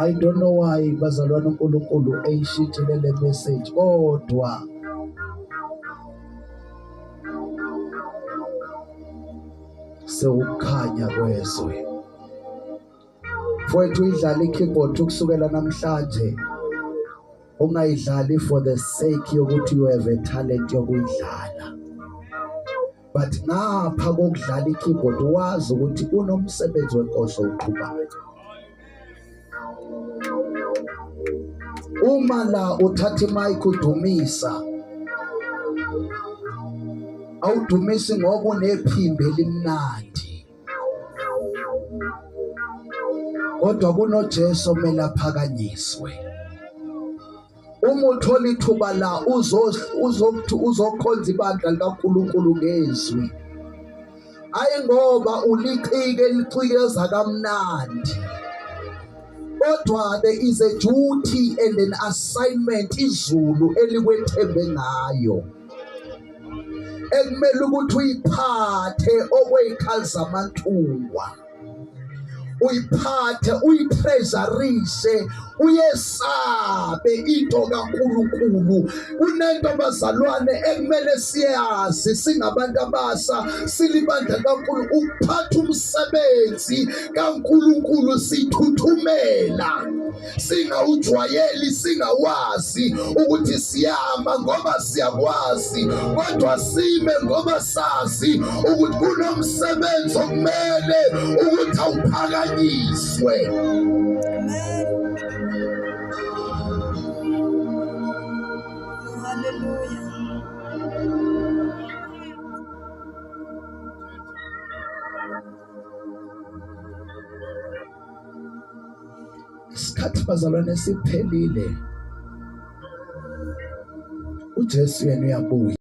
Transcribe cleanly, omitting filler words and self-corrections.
I don't know why bazalwane uNkulunkulu eyishintshile le message, kodwa sewukhanya kwezwe. Mfowethu idlala i-keyboard ukusukela namhlanje, ungayidlali for the sake yokuthi you have a talent yokuyidlala, but ngapha kokudlala i-keyboard wazi ukuthi kunomsebenzi wenkosi oqhubekayo. Uma la uthatha imic udumisa, awudumisi ngoba unephimbo elimnandi, kodwa kunoJesu omele aphakanyiswe. Uma uthola ithuba la uzokhonza ibandla likaNkulunkulu ngezwi, hayi ngoba ulicike elicikeza kamnandi, kodwa there is a duty and an assignment izulu elikwethembe ngayo, ekumele ukuthi uyiphathe okweyikhali zamantuwa, uyiphathe uyitreasurise, uyesabe into kaNkulunkulu. Kunento bazalwane ekumele siyazi singabantu abasha silibandla kaNkulunkulu, ukuphatha umsebenzi kaNkulunkulu sithuthumela, singawujwayeli, singawazi ukuthi siyama ngoba siyakwazi, kodwa sime ngoba sazi ukuthi kunomsebenzi okumele ukuthi awuphakanyiswe. Isikhathi bazalwane siphelile. uJesu yena uyabuya.